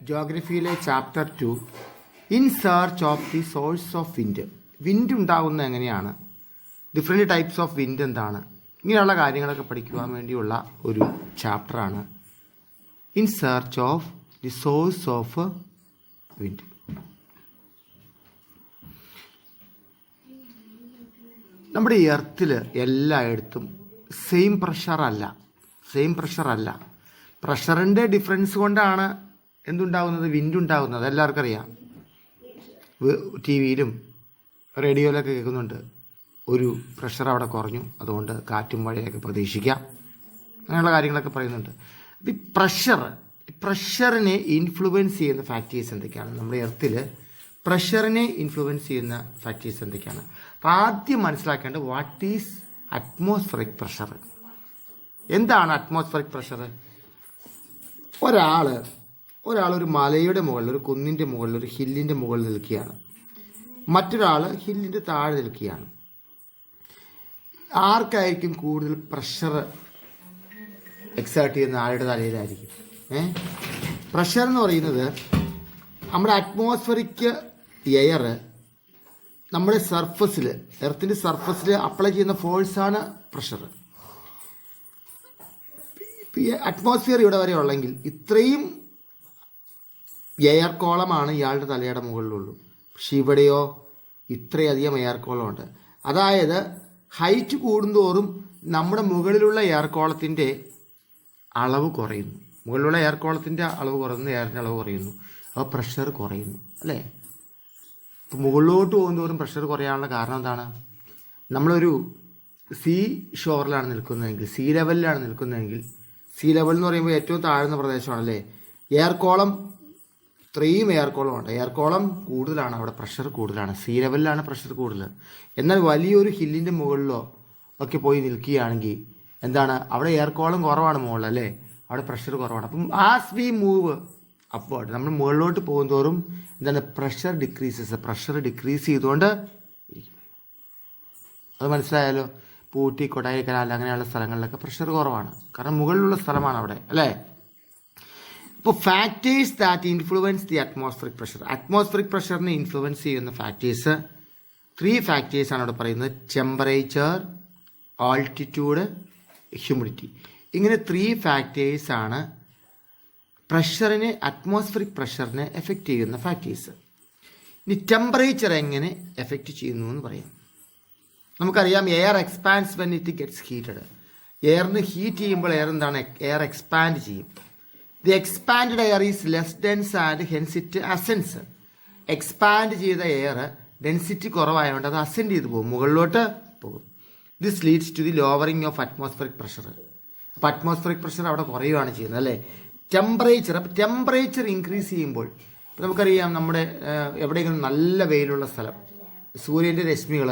ജോഗ്രഫിയിലെ chapter 2 in search of the source of wind. Wind ഉണ്ടാകുന്നത് എങ്ങനെയാണ്, different types of wind എന്താണ്, ഇങ്ങനെയുള്ള കാര്യങ്ങളൊക്കെ പഠിക്കുവാൻ വേണ്ടിയുള്ള ഒരു ചാപ്റ്ററാണ് in search of the source of wind. നമ്മുടെ ഈ എർത്തിൽ എല്ലായിടത്തും സെയിം പ്രഷർ അല്ല. പ്രഷറിൻ്റെ ഡിഫറൻസ് കൊണ്ടാണ് എന്തുണ്ടാകുന്നത്, വിൻഡ് ഉണ്ടാകുന്നത്. എല്ലാവർക്കും അറിയാം, ടി വിയിലും റേഡിയോയിലൊക്കെ കേൾക്കുന്നുണ്ട്, ഒരു പ്രഷർ അവിടെ കുറഞ്ഞു, അതുകൊണ്ട് കാറ്റും മഴയൊക്കെ പ്രതീക്ഷിക്കാം, അങ്ങനെയുള്ള കാര്യങ്ങളൊക്കെ പറയുന്നുണ്ട്. ഈ പ്രഷറിനെ ഇൻഫ്ലുവൻസ് ചെയ്യുന്ന ഫാക്ടേഴ്സ് എന്തൊക്കെയാണ്, നമ്മുടെ എർത്തിൽ പ്രഷറിനെ ഇൻഫ്ലുവൻസ് ചെയ്യുന്ന ഫാക്ടേഴ്സ് എന്തൊക്കെയാണ്? അപ്പോൾ ആദ്യം മനസ്സിലാക്കേണ്ടത് വാട്ട് ഈസ് അറ്റ്മോസ്ഫറിക് പ്രഷർ. എന്താണ് അറ്റ്മോസ്ഫറിക് പ്രഷർ? ഒരാൾ ഒരു മലയുടെ മുകളിൽ, ഒരു കുന്നിൻ്റെ മുകളിൽ, ഒരു ഹില്ലിൻ്റെ മുകളിൽ നിൽക്കുകയാണ്, മറ്റൊരാൾ ഹില്ലിൻ്റെ താഴെ നിൽക്കുകയാണ്. ആർക്കായിരിക്കും കൂടുതൽ പ്രഷർ എക്സേർട്ട് ചെയ്യുന്ന ആളുടെ തലയിലായിരിക്കും? പ്രഷർ എന്ന് പറയുന്നത് നമ്മുടെ അറ്റ്മോസ്ഫറിക് എയർ നമ്മുടെ സർഫസിൽ, എർത്തിൻ്റെ സർഫസിൽ അപ്ലൈ ചെയ്യുന്ന ഫോഴ്സാണ് പ്രഷർ. അറ്റ്മോസ്ഫിയർ ഇവിടെ വരെ ഉള്ളെങ്കിൽ ഇത്രയും എയർ കോളമാണ് ഇയാളുടെ തലയുടെ മുകളിലുള്ളൂ. പക്ഷെ ഇവിടെയോ ഇത്രയധികം എയർ കോളമുണ്ട്. അതായത് ഹൈറ്റ് കൂടുന്തോറും നമ്മുടെ മുകളിലുള്ള എയർ കോളത്തിൻ്റെ അളവ് കുറയുന്നു. മുകളിലുള്ള എയർ കോളത്തിൻ്റെ അളവ് കുറയുന്നു, എയറിൻ്റെ അളവ് കുറയുന്നു, അപ്പോൾ പ്രഷർ കുറയുന്നു, അല്ലേ? ഇപ്പോൾ മുകളിലോട്ട് പോകുന്തോറും പ്രഷർ കുറയാനുള്ള കാരണം എന്താണ്? നമ്മളൊരു സീ ഷോറിലാണ് നിൽക്കുന്നതെങ്കിൽ, സീ ലെവലിലാണ് നിൽക്കുന്നതെങ്കിൽ, സീ ലെവൽ എന്ന് പറയുമ്പോൾ ഏറ്റവും താഴ്ന്ന പ്രദേശമാണല്ലേ, എയർ കോളം ഇത്രയും എയർ കോളം ഉണ്ട്. എയർ കോളം കൂടുതലാണ്, അവിടെ പ്രഷർ കൂടുതലാണ്. സീ ലെവലിലാണ് പ്രഷർ കൂടുതൽ. എന്നാൽ വലിയൊരു ഹില്ലിൻ്റെ മുകളിലോ ഒക്കെ പോയി നിൽക്കുകയാണെങ്കിൽ എന്താണ്, അവിടെ എയർ കോളം കുറവാണ് മുകളിൽ, അല്ലേ? അവിടെ പ്രഷർ കുറവാണ്. അപ്പം ആസ് വി മൂവ് അപ്വേർഡ്, നമ്മൾ മുകളിലോട്ട് പോകുന്തോറും എന്താണ്, പ്രഷർ ഡിക്രീസ് ചെയ്തുകൊണ്ട് ഇരിക്കും. അത് മനസ്സിലായാലോ? ഊട്ടി, കൊടൈക്കനാൽ അങ്ങനെയുള്ള സ്ഥലങ്ങളിലൊക്കെ പ്രഷർ കുറവാണ്, കാരണം മുകളിലുള്ള സ്ഥലമാണ് അവിടെ, അല്ലേ? ഇപ്പോൾ factors that influence the atmospheric പ്രഷറിനെ ഇൻഫ്ലുവൻസ് ചെയ്യുന്ന ഫാക്ടേഴ്സ് 3 ഫാക്ടേഴ്സാണ് അവിടെ പറയുന്നത്: ടെമ്പറേച്ചർ, ആൾട്ടിറ്റ്യൂഡ്, ഹ്യൂമിഡിറ്റി. ഇങ്ങനെ 3 ഫാക്ടേഴ്സാണ് അറ്റ്മോസ്ഫറിക് പ്രഷറിനെ എഫക്റ്റ് ചെയ്യുന്ന ഫാക്ടേഴ്സ്. ഇനി ടെമ്പറേച്ചർ എങ്ങനെ എഫക്റ്റ് ചെയ്യുന്നു എന്ന് പറയാം. നമുക്കറിയാം, air expands when it gets heated. എയറിന് ഹീറ്റ് ചെയ്യുമ്പോൾ എയർ എക്സ്പാൻഡ് ചെയ്യും. The expand air is less dense and hence it ascends. Expand ചെയ്ത എയർ ഡെൻസിറ്റി കുറവായതുകൊണ്ട് അത് അസെൻഡ് ചെയ്ത് പോകും, മുകളിലോട്ട് പോകും. This leads to the lowering of atmospheric pressure. അപ്പോൾ അറ്റ്മോസ്ഫറിക് പ്രഷർ അവിടെ കുറയുകയാണ് ചെയ്യുന്നത്, അല്ലേ? ടെമ്പറേച്ചർ ഇൻക്രീസ് ചെയ്യുമ്പോൾ, ഇപ്പോൾ നമുക്കറിയാം, നമ്മുടെ എവിടെയെങ്കിലും നല്ല വെയിലുള്ള സ്ഥലം, സൂര്യൻ്റെ രശ്മികൾ,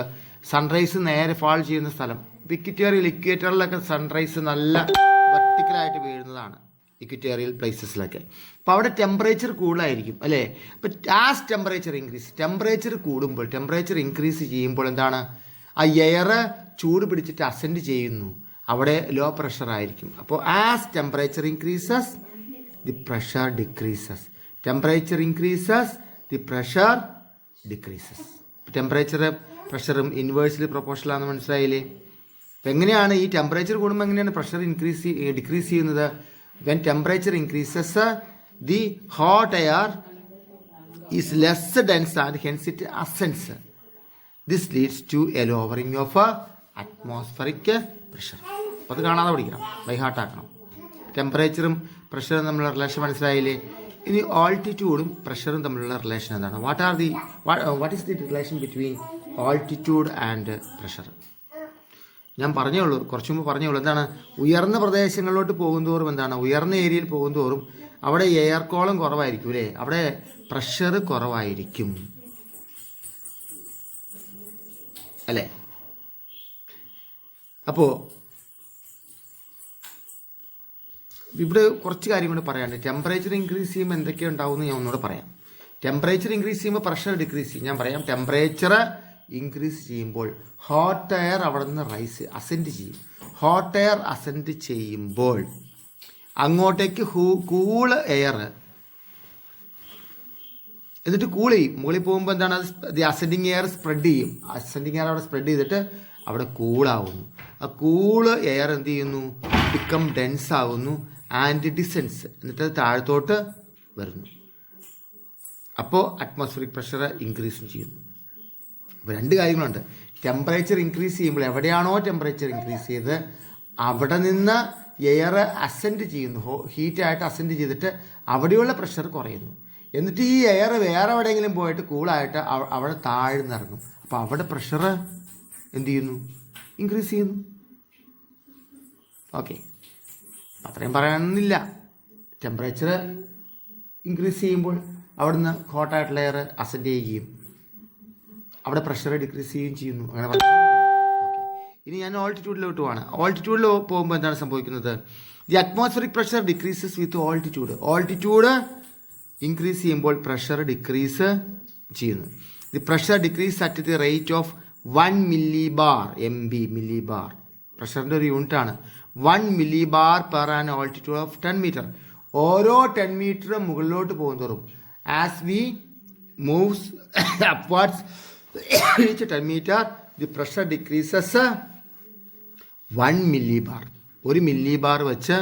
സൺറൈസ് നേരെ ഫാൾ ചെയ്യുന്ന സ്ഥലം, ഇക്വേറ്ററിലൊക്കെ സൺറൈസ് നല്ല വെർട്ടിക്കലായിട്ട് വീഴുന്നതാണ്, ഇക്വേറ്റോറിയൽ പ്ലേസസിലൊക്കെ. അപ്പോൾ അവിടെ ടെമ്പറേച്ചർ കൂടുതലായിരിക്കും, അല്ലേ? അപ്പോൾ ആസ് ടെമ്പറേച്ചർ കൂടുമ്പോൾ, ടെമ്പറേച്ചർ ഇൻക്രീസ് ചെയ്യുമ്പോൾ എന്താണ്, ആ എയർ ചൂട് പിടിച്ചിട്ട് അസെൻഡ് ചെയ്യുന്നു, അവിടെ ലോ പ്രഷർ ആയിരിക്കും. അപ്പോൾ as temperature increases the pressure decreases. Temperature increases the pressure decreases. പ്രഷറും ഇൻവേഴ്സ്ലി പ്രൊപ്പോർഷണലാണെന്ന് മനസ്സിലായില്ലേ? അപ്പം എങ്ങനെയാണ് ഈ ടെമ്പറേച്ചർ കൂടുമ്പോൾ എങ്ങനെയാണ് പ്രഷർ ഡിക്രീസ് ചെയ്യുന്നത്? When temperature increases the hot air is less dense and hence it ascends. This leads to a lowering of atmospheric pressure. അപ്പോൾ അത് കാണാതെ പഠിക്കണം, ബൈഹാർട്ടാക്കണം. ടെമ്പറേച്ചറും പ്രഷറും തമ്മിലുള്ള റിലേഷൻ മനസ്സിലായില്ലേ? ഇനി ആൾട്ടിറ്റ്യൂഡും പ്രഷറും തമ്മിലുള്ള റിലേഷൻ എന്താണ്? What is the relation between altitude and pressure? ഞാൻ കുറച്ചു മുമ്പ് പറഞ്ഞോളൂ. എന്താണ്, ഉയർന്ന പ്രദേശങ്ങളിലോട്ട് പോകുന്തോറും എന്താണ്, ഉയർന്ന ഏരിയയിൽ പോകുന്തോറും അവിടെ എയർ കോളം കുറവായിരിക്കും, അല്ലേ? അവിടെ പ്രഷർ കുറവായിരിക്കും, അല്ലേ? അപ്പോൾ ഇവിടെ കുറച്ച് കാര്യം കൂടെ പറയാനുണ്ട്. ടെമ്പറേച്ചർ ഇൻക്രീസ് ചെയ്യുമ്പോൾ എന്തൊക്കെ ഉണ്ടാവുമെന്ന് ഞാൻ ഒന്നുകൂടെ പറയാം. ടെമ്പറേച്ചർ ഇൻക്രീസ് ചെയ്യുമ്പോൾ പ്രഷർ ഡിക്രീസ് ചെയ്യും. ഞാൻ പറയാം, ടെമ്പറേച്ചർ ഇൻക്രീസ് ചെയ്യുമ്പോൾ ഹോട്ട് എയർ അവിടെ നിന്ന് അസെൻഡ് ചെയ്യും. ഹോട്ട് എയർ അസെൻഡ് ചെയ്യുമ്പോൾ അങ്ങോട്ടേക്ക് കൂൾ എയർ എന്നിട്ട് കൂൾ ചെയ്യും. മുകളിൽ പോകുമ്പോൾ എന്താണ്, അത് അസെൻഡിങ് എയർ സ്പ്രെഡ് ചെയ്യും. അസെൻഡിങ് എയർ അവിടെ സ്പ്രെഡ് ചെയ്തിട്ട് അവിടെ കൂളാവുന്നു. ആ കൂള് എയർ എന്ത് ചെയ്യുന്നു, ബിക്കം ഡെൻസ് ആവുന്നു ആൻഡ് ഡിസെൻസ്, എന്നിട്ട് അത് താഴത്തോട്ട് വരുന്നു. അപ്പോൾ അറ്റ്മോസ്ഫിയറിക് പ്രഷർ ഇൻക്രീസും ചെയ്യുന്നു. അപ്പോൾ രണ്ട് കാര്യങ്ങളുണ്ട്. ടെമ്പറേച്ചർ ഇൻക്രീസ് ചെയ്യുമ്പോൾ എവിടെയാണോ ടെമ്പറേച്ചർ ഇൻക്രീസ് ചെയ്ത് അവിടെ നിന്ന് എയർ അസെൻഡ് ചെയ്യുന്നു, ഹീറ്റായിട്ട് അസെൻഡ് ചെയ്തിട്ട് അവിടെയുള്ള പ്രഷർ കുറയുന്നു. എന്നിട്ട് ഈ എയർ വേറെ എവിടെയെങ്കിലും പോയിട്ട് കൂളായിട്ട് അവിടെ താഴ്ന്നിറങ്ങും. അപ്പോൾ അവിടെ പ്രഷർ എന്ത് ചെയ്യുന്നു, ഇൻക്രീസ് ചെയ്യുന്നു. ഓക്കെ, അത്രയും പറയാനൊന്നുമില്ല. ടെമ്പറേച്ചർ ഇൻക്രീസ് ചെയ്യുമ്പോൾ അവിടുന്ന് ഹോട്ടായിട്ടുള്ള എയർ അസെൻഡ് ചെയ്യുകയും അവിടെ പ്രഷർ ഡിക്രീസ് ചെയ്യുകയും ചെയ്യുന്നു. അങ്ങനെ പറഞ്ഞു. ഇനി ഞാൻ ഓൾട്ടിറ്റ്യൂഡിലോട്ട് പോവാണ്. ഓൾട്ടിറ്റ്യൂഡിൽ പോകുമ്പോൾ എന്താണ് സംഭവിക്കുന്നത്? The atmospheric pressure decreases with altitude. Altitude increase ചെയ്യുമ്പോൾ പ്രഷർ ഡിക്രീസ് ചെയ്യുന്നു. The pressure decrease at the rate of 1 millibar, MB, millibar. പ്രഷറിൻ്റെ ഒരു യൂണിറ്റാണ് 1 millibar per an altitude of 10 meter. ഓരോ 10 meter മുകളിലോട്ട് പോകുന്നതോറും as we moves upwards reach 10 meter, the pressure decreases 1 millibar. 1 millibar വെച്ച്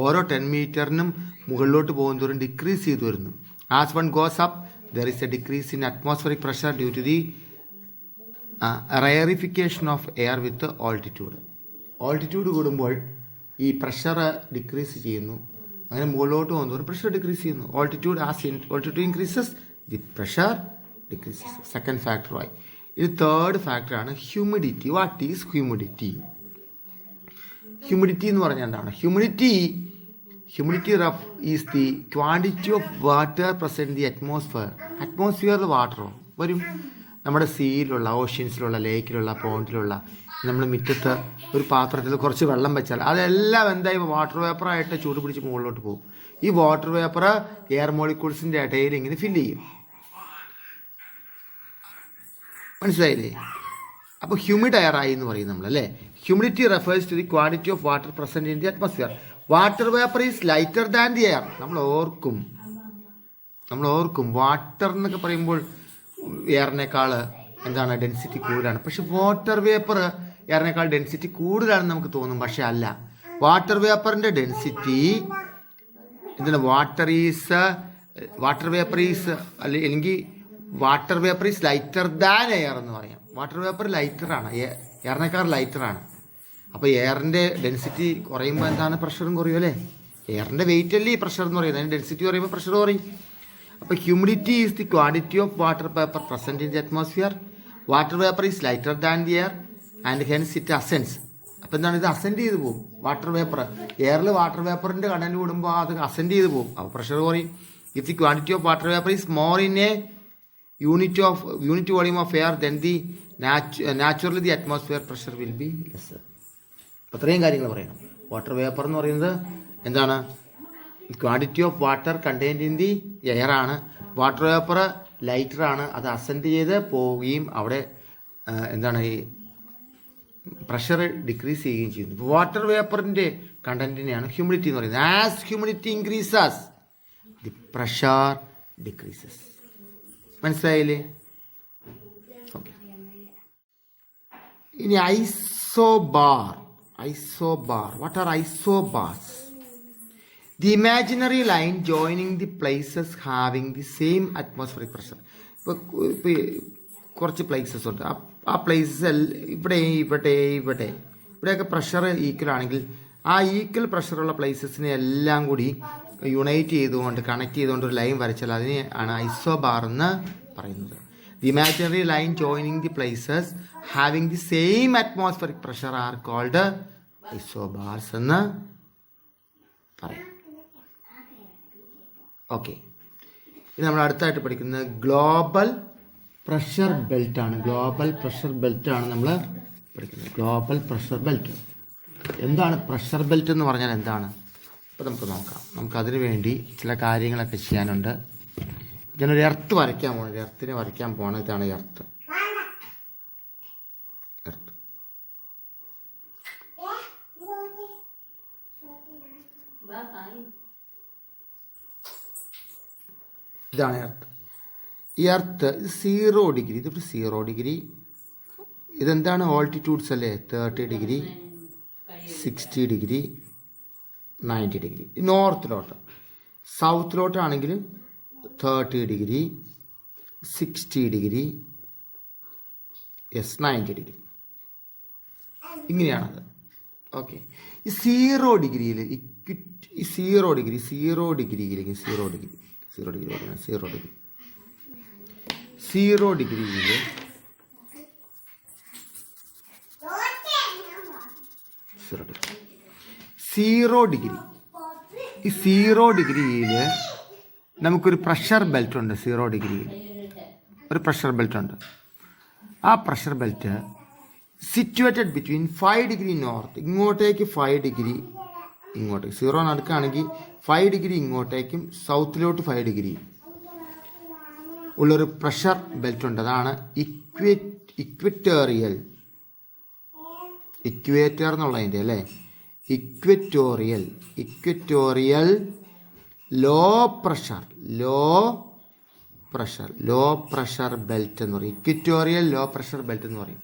ഓരോ 10 meterനും മുകളിലോട്ട് പോകുന്നതോറും ഡിക്രീസ് ചെയ്തു വരുന്നു. As one goes up there is a decrease in atmospheric pressure due to the rarefication of air with altitude. Altitude കൂടുമ്പോൾ ഈ pressure decrease ചെയ്യുന്നു. അങ്ങനെ മുകളിലോട്ട് പോകുന്നതോറും പ്രഷർ ഡിക്രീസ് ചെയ്യുന്നു. Altitude increases, the pressure decreases. Second ഫാക്ടറായി. ഇത് തേർഡ് ഫാക്ടറാണ് humidity. What is humidity? Humidity എന്ന് പറഞ്ഞാൽ എന്താണ്? Humidity is the quantity of water present the atmosphere. അറ്റ്മോസ്ഫിയറിൽ വാട്ടറോ വരും. നമ്മുടെ സീയിലുള്ള, ഓഷ്യൻസിലുള്ള, ലേക്കിലുള്ള, പോണ്ടിലുള്ള, നമ്മൾ മുറ്റത്ത് ഒരു പാത്രത്തിൽ കുറച്ച് വെള്ളം വെച്ചാൽ അതെല്ലാം എന്തായി വാട്ടർ വേപ്പറായിട്ട് ചൂട് പിടിച്ച് മുകളിലോട്ട് പോകും. ഈ വാട്ടർ വേപ്പർ എയർ മോളിക്യൂൾസിൻ്റെ ഇടയിൽ ഇങ്ങനെ ഫില്ല് ചെയ്യും. മനസ്സിലായില്ലേ? അപ്പോൾ ഹ്യൂമിഡ് എയർ ആയി എന്ന് പറയും നമ്മൾ, അല്ലേ? Humidity refers to the quantity of water present in the atmosphere. Water vapour is lighter than the air. നമ്മൾ ഓർക്കും വാട്ടർ എന്നൊക്കെ പറയുമ്പോൾ എയറിനേക്കാൾ എന്താണ് ഡെൻസിറ്റി കൂടുതലാണ്. പക്ഷെ വാട്ടർ വേപ്പർ എയറിനേക്കാൾ ഡെൻസിറ്റി കൂടുതലാണെന്ന് നമുക്ക് തോന്നും. പക്ഷെ അല്ല. വാട്ടർ വേപ്പറിൻ്റെ ഡെൻസിറ്റി എന്താണ്? വാട്ടർ വേപ്പർ ഈസ് അല്ലെങ്കിൽ water vapour is lighter than air എന്ന് പറയാം. വാട്ടർ വേപ്പർ ലൈറ്ററാണ്, എയറിനേക്കാൾ ലൈറ്ററാണ്. അപ്പോൾ എയറിൻ്റെ ഡെൻസിറ്റി കുറയുമ്പോൾ എന്താണ്? പ്രഷറും കുറയും, അല്ലേ? എയറിൻ്റെ വെയിറ്റ് അല്ലേ ഈ പ്രഷർ എന്ന് പറയുന്നത്. അതിൻ്റെ ഡെൻസിറ്റി കുറയുമ്പോൾ പ്രഷർ കുറയും. അപ്പോൾ humidity is the quantity of water vapour present in the atmosphere. Water vapour is lighter than the air and hence it ascends. അപ്പോൾ എന്താണ്? ഇത് അസെൻഡ് ചെയ്ത് പോകും. വാട്ടർ വേപ്പർ എയറിൽ വാട്ടർ വേപ്പറിൻ്റെ കണ്ടന്റ് കൂടുമ്പോൾ അത് അസെൻഡ് ചെയ്ത് പോകും. അപ്പോൾ പ്രഷർ കുറയും. If the quantity of water vapour is more in A unit volume of air then the naturally the atmosphere pressure will be lesser. അത്രയും കാര്യങ്ങൾ പറയണം. വാട്ടർ വേപ്പർ എന്ന് പറയുന്നത് എന്താണ്? Quantity of water contained in the air ആണ്. Water vapour lighter ആണ്. അത് ascend ചെയ്ത് പോവുകയും അവിടെ എന്താണ് ഈ പ്രഷർ ഡിക്രീസ് ചെയ്യുകയും ചെയ്യുന്നു. വാട്ടർ വേപ്പറിൻ്റെ കണ്ടന്റിനെയാണ് ഹ്യൂമിഡിറ്റി എന്ന് പറയുന്നത്. As humidity increases the pressure decreases. മനസ്സിലായില്ലേ? ഓക്കെ. ഇനി isobar. What are isobars? The imaginary line joining the places having the same atmospheric pressure. ഇപ്പോൾ കുറച്ച് പ്ലേസസ് ഉണ്ട്. ആ പ്ലേസസ് ഇവിടെയൊക്കെ പ്രഷർ ഈക്വൽ ആണെങ്കിൽ ആ ഈക്വൽ പ്രഷറുള്ള പ്ലേസസിനെ എല്ലാം കൂടി യുണൈറ്റ് ചെയ്തുകൊണ്ട് കണക്ട് ചെയ്തുകൊണ്ട് ഒരു ലൈൻ വരച്ചാൽ അതിനെ ആണ് ഐസോബാർ എന്ന് പറയുന്നത്. The imaginary line joining the places having the same atmospheric pressure are called isobars എന്ന് പറയാം. ഓക്കെ. ഇത് നമ്മൾ അടുത്തായിട്ട് പഠിക്കുന്നത് ഗ്ലോബൽ പ്രഷർ ബെൽറ്റാണ്. നമ്മൾ പഠിക്കുന്നത്. ഗ്ലോബൽ പ്രഷർ ബെൽറ്റ് എന്താണ്? പ്രഷർ ബെൽറ്റ് എന്ന് പറഞ്ഞാൽ എന്താണ്? അപ്പോൾ നമുക്ക് നോക്കാം. നമുക്കതിനു വേണ്ടി ചില കാര്യങ്ങളൊക്കെ ചെയ്യാനുണ്ട്. ഞാനൊരു എർത്ത് വരയ്ക്കാൻ പോകണം. എർത്തിനെ വരയ്ക്കാൻ പോകണം. ഇതാണ് എർത്ത്. ഇതാണ് എർത്ത്. ഈ എർത്ത് ഇത് 0 ഡിഗ്രി, ഇതിപ്പോൾ 0 ഡിഗ്രി. ഇതെന്താണ്? ഓൾട്ടിറ്റ്യൂഡ്സ് അല്ലേ? 30 ഡിഗ്രി, 60 ഡിഗ്രി, 90 ഡിഗ്രി. നോർത്തിലോട്ട്. സൗത്തിലോട്ടാണെങ്കിൽ 30 ഡിഗ്രി, 60 ഡിഗ്രി, 90 ഡിഗ്രി. ഇങ്ങനെയാണത്. ഓക്കെ. ഈ 0 ഡിഗ്രിയിൽ ഈ 0 ഡിഗ്രിയിൽ 0 ഡിഗ്രിയിൽ 0 ഡിഗ്രി ഈ 0 ഡിഗ്രിയിൽ നമുക്കൊരു പ്രഷർ ബെൽറ്റ് ഉണ്ട്. 0 ഡിഗ്രിയിൽ ഒരു പ്രഷർ ബെൽറ്റ് ഉണ്ട്. ആ pressure belt situated between 5 degree north, ഇങ്ങോട്ടേക്ക് 5 ഡിഗ്രി, ഇങ്ങോട്ടേക്ക് 0 നടക്കുകയാണെങ്കിൽ 5 ഡിഗ്രി ഇങ്ങോട്ടേക്കും സൗത്തിലോട്ട് 5 ഡിഗ്രി ഉള്ളൊരു പ്രഷർ ബെൽറ്റ് ഉണ്ട്. അതാണ് ഇക്വറ്റോറിയൽ എന്നുള്ളതിൻ്റെ അല്ലേ, ഇക്വറ്റോറിയൽ ലോ പ്രഷർ ബെൽറ്റ് എന്ന് പറയും. ഇക്വറ്റോറിയൽ ലോ പ്രഷർ ബെൽറ്റ് എന്ന് പറയും.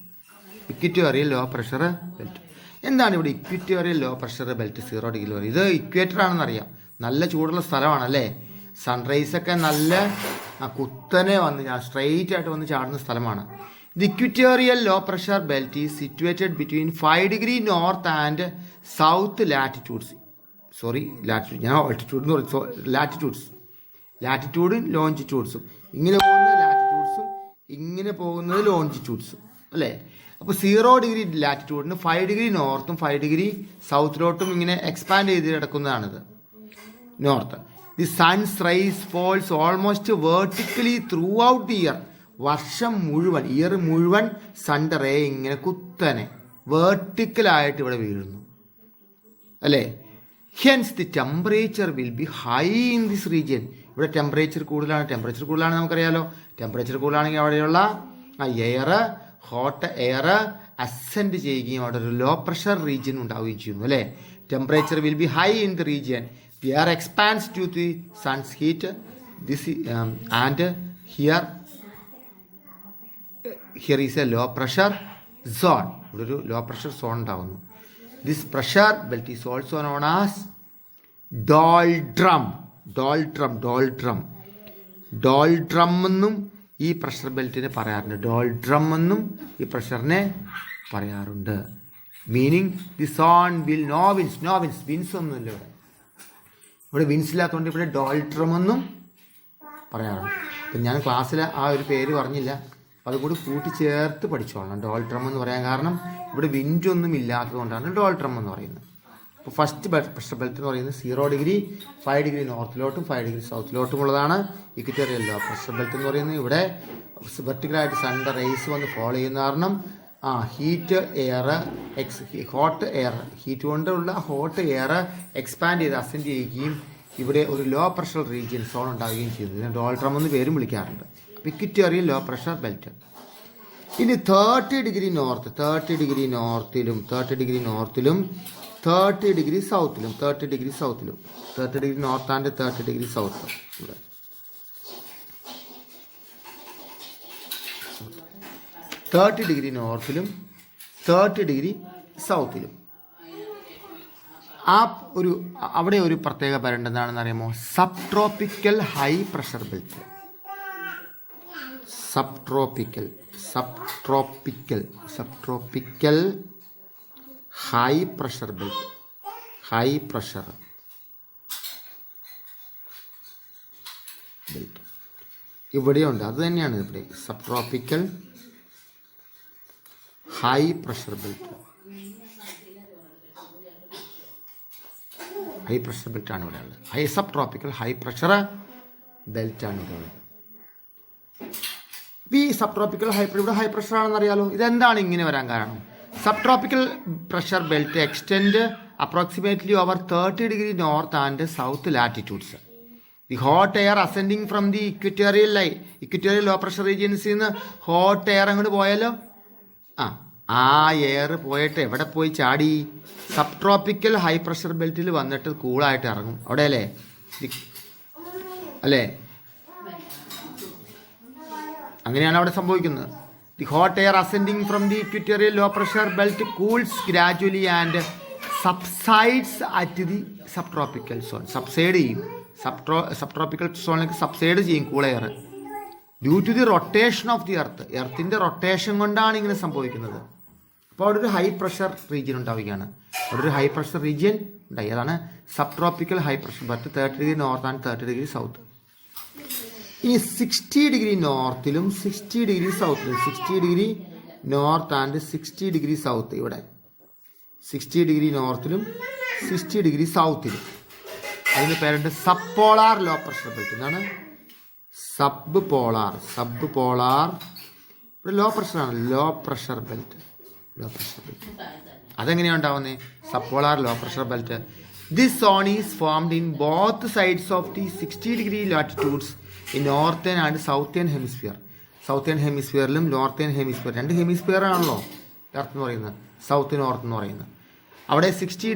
Equatorial low pressure belt. എന്താണ് ഇവിടെ equatorial low pressure belt 0 degree പറയും? ഇത് ഇക്വേറ്റർ ആണെന്നറിയാം. നല്ല ചൂടുള്ള സ്ഥലമാണല്ലേ. സൺറൈസൊക്കെ നല്ല കുത്തനെ വന്ന് സ്ട്രെയിറ്റ് ആയിട്ട് വന്ന് ചാടുന്ന സ്ഥലമാണ്. The equatorial low pressure belt is situated between 5 degree north and south latitudes. ഞാൻ ഓൾട്ടിറ്റ്യൂഡ് എന്ന് പറയും. ലാറ്റിറ്റ്യൂഡും ലോഞ്ചിറ്റ്യൂഡ്സും. ഇങ്ങനെ പോകുന്ന ലാറ്റിറ്റ്യൂഡ്സും ഇങ്ങനെ പോകുന്നത് ലോഞ്ചിറ്റ്യൂഡ്സും അല്ലേ. അപ്പോൾ 0 ഡിഗ്രി ലാറ്റിറ്റ്യൂഡിന് 5 ഡിഗ്രി നോർത്തും 5 ഡിഗ്രി സൗത്തിലോട്ടും ഇങ്ങനെ എക്സ്പാൻഡ് ചെയ്ത് കിടക്കുന്നതാണിത്. North. The sun's rays falls almost vertically throughout the year. വർഷം മുഴുവൻ, ഇയർ മുഴുവൻ സൺഡേ റേ ഇങ്ങനെ കുത്തനെ വേർട്ടിക്കലായിട്ട് ഇവിടെ വീഴുന്നു അല്ലേ. Hence the temperature will be high in this region. ഇവിടെ ടെമ്പറേച്ചർ കൂടുതലാണ് നമുക്കറിയാലോ. ടെമ്പറേച്ചർ കൂടുതലാണെങ്കിൽ അവിടെയുള്ള ഹോട്ട് എയർ അസെൻഡ് ചെയ്യുകയും അവിടെ ഒരു ലോ പ്രഷർ റീജിയൻ ഉണ്ടാവുകയും ചെയ്യുന്നു അല്ലേ. Temperature will be high in the region. The air expands due to the sun's heat. And here is a low pressure zone. ഇവിടെ ഒരു ലോ പ്രഷർ സോൺ ഉണ്ടാകുന്നു. This pressure belt is also known as doldrum എന്നും ഈ pressure ബെൽറ്റിനെ പറയാറുണ്ട്. ഡോൾഡ്രം എന്നും ഈ പ്രഷറിനെ പറയാറുണ്ട്. Meaning the zone will no winds. Winds ഒന്നുമില്ല ഇവിടെ വിൻസ് ഇല്ലാത്തതുകൊണ്ട് ഇവിടെ ഡോൾഡ്രം എന്നും പറയാറുണ്ട്. അപ്പം ഞാൻ ക്ലാസ്സിൽ ആ ഒരു പേര് പറഞ്ഞില്ല, അതുകൂടി കൂട്ടിച്ചേർത്ത് പഠിച്ചോളണം. ഡോൾഡ്രം എന്ന് പറയാൻ കാരണം ഇവിടെ വിൻഡൊന്നും ഇല്ലാത്തതുകൊണ്ടാണ് ഡോൾഡ്രം എന്ന് പറയുന്നത്. അപ്പോൾ ഫസ്റ്റ് പ്രഷർ ബെൽറ്റ് എന്ന് പറയുന്നത് 0 ഡിഗ്രി 5 ഡിഗ്രി നോർത്തിലോട്ടും 5 ഡിഗ്രി സൗത്തിലോട്ടും ഉള്ളതാണ് ഇക്വറ്റോറിയൽ ലോ പ്രഷർ ബെൽറ്റ് എന്ന് പറയുന്നത്. ഇവിടെ വെർട്ടിക്കലായിട്ട് സൺഡേ റേസ് വന്ന് ഫോളോ ചെയ്യുന്ന കാരണം ഹോട്ട് എയർ എക്സ്പാൻഡ് ചെയ്ത് അസെൻഡ് ചെയ്യുകയും ഇവിടെ ഒരു ലോ പ്രഷർ റീജിയൻ സോൺ ഉണ്ടാവുകയും ചെയ്തു. ഇതിനെ ഡോൾഡ്രം എന്ന് പേരും വിളിക്കാറുണ്ട്. Equatorial low pressure belt. ഇനി 30 ഡിഗ്രി നോർത്തിലും 30 ഡിഗ്രി സൗത്തിലും 30 degree north and 30 degree south. 30 degree നോർത്തിലും 30 ഡിഗ്രി സൗത്തിലും അവിടെ ഒരു പ്രത്യേക പേരുണ്ട്. എന്താണെന്ന് അറിയാമോ? Subtropical high pressure belt. Subtropical high pressure belt. High pressure belt ഇവിടെയുണ്ട്. അത് തന്നെയാണ് ഇവിടെ subtropical high pressure belt. High pressure belt ആണ് ഇവിടെ ഉള്ളത്. Subtropical high pressure belt ആണ് ഇവിടെ ഉള്ളത്. ഈ സബ് ട്രോപ്പിക്കൽ ഇവിടെ ഹൈ പ്രഷർ ആണെന്ന് അറിയാലോ. ഇതെന്താണ് ഇങ്ങനെ വരാൻ കാരണം? Subtropical pressure belt extend approximately over 30 degree north and south latitudes. The hot air ascending from the equatorial low pressure റീജിയൻസിൽ നിന്ന് ഹോട്ട് എയർ അങ്ങോട്ട് പോയാലോ. ആ എയർ പോയിട്ട് എവിടെ പോയി ചാടി? സബ് ട്രോപ്പിക്കൽ ഹൈ പ്രഷർ ബെൽറ്റിൽ വന്നിട്ട് കൂളായിട്ട് ഇറങ്ങും അവിടെ അല്ലേ. അങ്ങനെയാണ് അവിടെ സംഭവിക്കുന്നത്. The hot air ascending from the equatorial low pressure belt cools gradually and subsides at the subtropical zone. Subside ചെയ്യും, സബ് ട്രോപ്പിക്കൽ സോണിലേക്ക് സബ്സൈഡ് ചെയ്യും cool air due to the rotation of the earth. എർത്തിൻ്റെ rotation കൊണ്ടാണ് ഇങ്ങനെ സംഭവിക്കുന്നത്. അപ്പോൾ അവിടെ ഒരു ഹൈ പ്രഷർ റീജിയൻ ഉണ്ടാവുകയാണ്. അവിടെ ഒരു ഹൈ പ്രഷർ റീജിയൻ ഉണ്ടായി. അതാണ് subtropical high pressure belt 30 degree north and 30 degree south. ഈ 60 ഡിഗ്രി നോർത്തിലും 60 ഡിഗ്രി സൗത്തിലും, 60 degree north and 60 degree south, ഇവിടെ 60 ഡിഗ്രി നോർത്തിലും 60 ഡിഗ്രി സൗത്തിലും, അതിന് പേരുണ്ട് subpolar low pressure belt. എന്താണ് സബ് പോളാർ? സബ് പോളാർ ഇവിടെ ലോ പ്രഷറാണ്, low pressure belt. Low pressure belt അതെങ്ങനെയാണ് ഉണ്ടാവുന്നത്? Subpolar low pressure belt. This zone is formed in both sides of the 60 degree latitudes ഈ northern and southern hemisphere. Southern ഹെമിസ്ഫിയറിലും northern hemisphere, 2 hemisphere ആണല്ലോ earth എന്ന് പറയുന്നത്, south north എന്ന് പറയുന്നത്. അവിടെ 60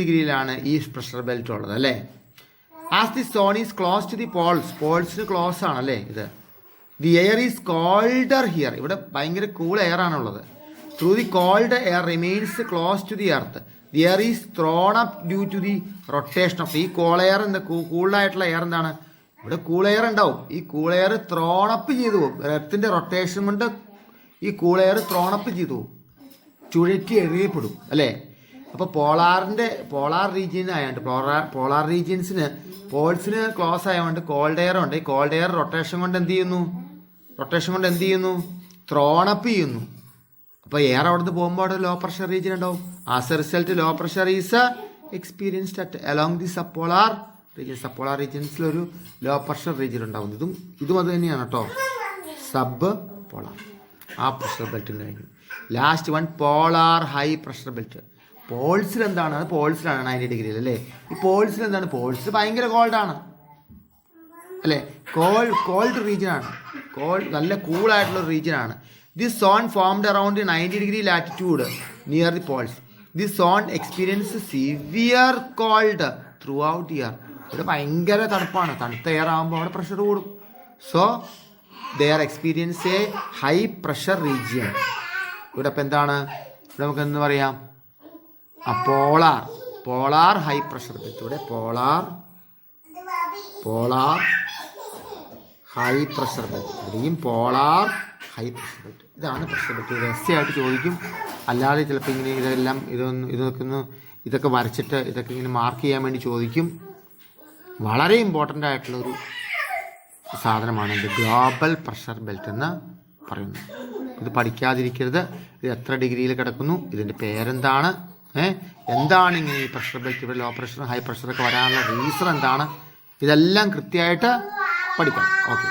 ഡിഗ്രിയിലാണ് ഈ പ്രഷർ ബെൽറ്റ് ഉള്ളത് അല്ലേ. As the zone is close to the പോൾസിന് ക്ലോസ് ആണല്ലേ ഇത്. The air is colder here, ഇവിടെ ഭയങ്കര കൂൾ എയർ ആണുള്ളത്. Through the cold air remains close to the earth. The air is thrown up due to the rotation of ഈ cold air. എന്താ കൂളായിട്ടുള്ള air എന്താണ്? ഇവിടെ കൂൾ എയർ ഉണ്ടാവും. ഈ കൂൾ എയർ ത്രോണപ്പ് ചെയ്തു പോകും. എർത്തിൻ്റെ റൊട്ടേഷൻ കൊണ്ട് ഈ കൂൾ എയർ ത്രോണപ്പ് ചെയ്തു പോകും, ചുഴറ്റി എറിയപ്പെടും അല്ലേ. അപ്പോൾ പോളാർ റീജിയൻ ആയതുകൊണ്ട് പോളാർ റീജിയൻസിന് പോൾസിന് ക്ലോസ് ആയതുകൊണ്ട് കോൾഡ് എയർ ഉണ്ട്. ഈ കോൾഡ് എയർ റൊട്ടേഷൻ കൊണ്ട് എന്ത് ചെയ്യുന്നു? ത്രോണപ്പ് ചെയ്യുന്നു. അപ്പോൾ എയർ അവിടെ നിന്ന് പോകുമ്പോൾ അവിടെ ലോ പ്രഷർ റീജിയൻ ഉണ്ടാവും. As a result low pressure is experienced at along the subpolar region. Subpolar റീജിയൻസിലൊരു ലോ പ്രഷർ റീജിയൻ ഉണ്ടാവും. ഇതും അത് തന്നെയാണ് കേട്ടോ, സബ് പോളാർ. ആ പ്രഷർ ബെൽറ്റ് കഴിഞ്ഞു. Last one polar high pressure belt. പോൾസിൽ എന്താണ്? അത് പോൾസിലാണ് 90 ഡിഗ്രിയിൽ അല്ലേ. ഈ പോൾസിൽ എന്താണ്? പോൾസിൽ ഭയങ്കര കോൾഡാണ് അല്ലേ. കോൾഡ് റീജിയനാണ്, നല്ല കൂളായിട്ടുള്ള റീജിയനാണ്. This zone formed around 90 degree latitude near the poles. This zone experience severe cold throughout year. ഇവിടെ ഭയങ്കര തണുപ്പാണ്, തണുത്ത എയർ ആകുമ്പോൾ അവിടെ പ്രഷർ കൂടും. So they are experience a high pressure region. ഇവിടെ ഇപ്പം എന്താണ്? ഇവിടെ നമുക്ക് എന്ന് പറയാം പോളാർ ഹൈ പ്രഷർ ബെൽറ്റ്. ഇവിടെ പോളാർ ഹൈ പ്രഷർ ബെൽറ്റ്, ഇവിടെയും പോളാർ ഹൈ പ്രഷർ ബെൽറ്റ്. ഇതാണ് പ്രഷർ ബെൽറ്റ്. രഹസ്യമായിട്ട് ചോദിക്കും, അല്ലാതെ ചിലപ്പോൾ ഇങ്ങനെ ഇതൊക്കെ വരച്ചിട്ട് ഇതൊക്കെ ഇങ്ങനെ മാർക്ക് ചെയ്യാൻ വേണ്ടി ചോദിക്കും. വളരെ ഇമ്പോർട്ടൻ്റ് ആയിട്ടുള്ളൊരു സാധനമാണ് ഇത് ഗ്ലോബൽ പ്രഷർ ബെൽറ്റ് എന്ന് പറയുന്നത്. ഇത് പഠിക്കാതിരിക്കരുത്. ഇത് എത്ര ഡിഗ്രിയിൽ കിടക്കുന്നു, ഇതിൻ്റെ പേരെന്താണ്, എന്താണ് ഇങ്ങനെ ഈ പ്രഷർ ബെൽറ്റ്, ഇവിടെ ലോ പ്രഷർ ഹൈ പ്രഷറൊക്കെ വരാനുള്ള റീസൺ എന്താണ്, ഇതെല്ലാം കൃത്യമായിട്ട് പഠിക്കണം. ഓക്കെ.